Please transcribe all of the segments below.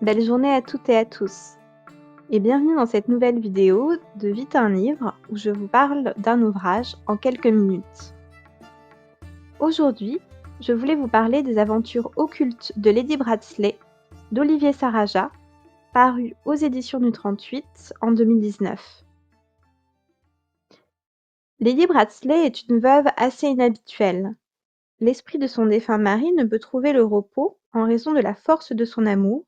Belle journée à toutes et à tous et bienvenue dans cette nouvelle vidéo de Vite un livre où je vous parle d'un ouvrage en quelques minutes. Aujourd'hui, je voulais vous parler des aventures occultes de Lady Bradsley d'Olivier Saraja, paru aux éditions du 38 en 2019. Lady Bradsley est une veuve assez inhabituelle. L'esprit de son défunt mari ne peut trouver le repos en raison de la force de son amour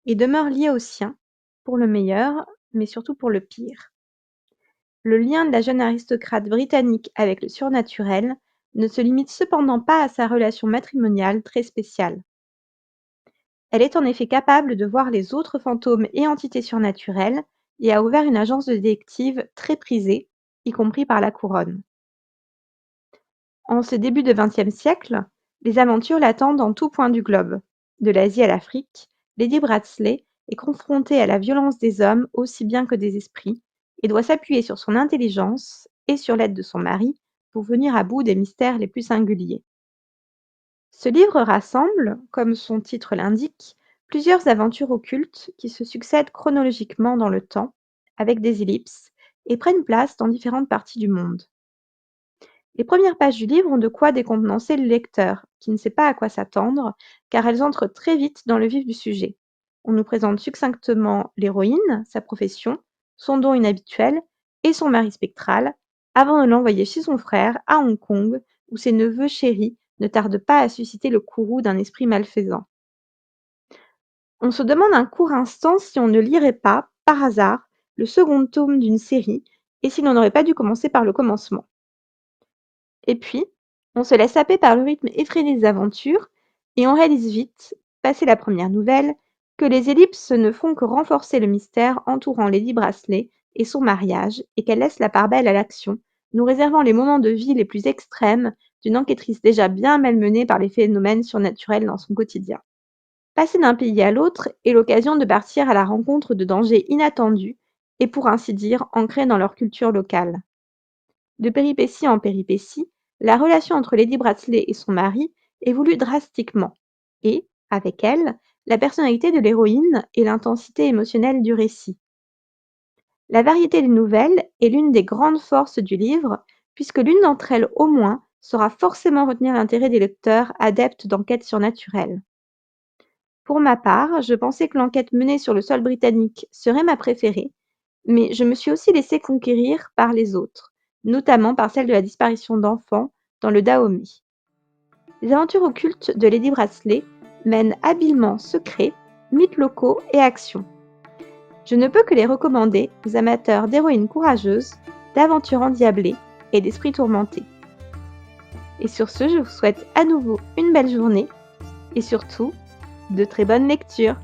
et demeure lié au sien, pour le meilleur, mais surtout pour le pire. Le lien de la jeune aristocrate britannique avec le surnaturel ne se limite cependant pas à sa relation matrimoniale très spéciale. Elle est en effet capable de voir les autres fantômes et entités surnaturelles et a ouvert une agence de détectives très prisée, y compris par la couronne. En ce début de XXe siècle, les aventures l'attendent en tout point du globe. De l'Asie à l'Afrique, Lady Bradsley est confrontée à la violence des hommes aussi bien que des esprits et doit s'appuyer sur son intelligence et sur l'aide de son mari pour venir à bout des mystères les plus singuliers. Ce livre rassemble, comme son titre l'indique, plusieurs aventures occultes qui se succèdent chronologiquement dans le temps, avec des ellipses, et prennent place dans différentes parties du monde. Les premières pages du livre ont de quoi décontenancer le lecteur, qui ne sait pas à quoi s'attendre, car elles entrent très vite dans le vif du sujet. On nous présente succinctement l'héroïne, sa profession, son don inhabituel et son mari spectral, avant de l'envoyer chez son frère, à Hong Kong, où ses neveux chéris ne tardent pas à susciter le courroux d'un esprit malfaisant. On se demande un court instant si on ne lirait pas, par hasard, le second tome d'une série, et si l'on n'aurait pas dû commencer par le commencement. Et puis, on se laisse happer par le rythme effréné des aventures, et on réalise vite, passé la première nouvelle, que les ellipses ne font que renforcer le mystère entourant Lady Bradsley et son mariage, et qu'elles laissent la part belle à l'action, nous réservant les moments de vie les plus extrêmes d'une enquêtrice déjà bien malmenée par les phénomènes surnaturels dans son quotidien. Passer d'un pays à l'autre est l'occasion de partir à la rencontre de dangers inattendus et pour ainsi dire ancrés dans leur culture locale. De péripétie en péripétie, la relation entre Lady Bradsley et son mari évolue drastiquement et, avec elle, la personnalité de l'héroïne et l'intensité émotionnelle du récit. La variété des nouvelles est l'une des grandes forces du livre, puisque l'une d'entre elles au moins saura forcément retenir l'intérêt des lecteurs adeptes d'enquêtes surnaturelles. Pour ma part, je pensais que l'enquête menée sur le sol britannique serait ma préférée, mais je me suis aussi laissée conquérir par les autres, notamment par celle de la disparition d'enfants dans le Dahomey. Les aventures occultes de Lady Bradsley mènent habilement secrets, mythes locaux et actions. Je ne peux que les recommander aux amateurs d'héroïnes courageuses, d'aventures endiablées et d'esprits tourmentés. Et sur ce, je vous souhaite à nouveau une belle journée et surtout, de très bonnes lectures.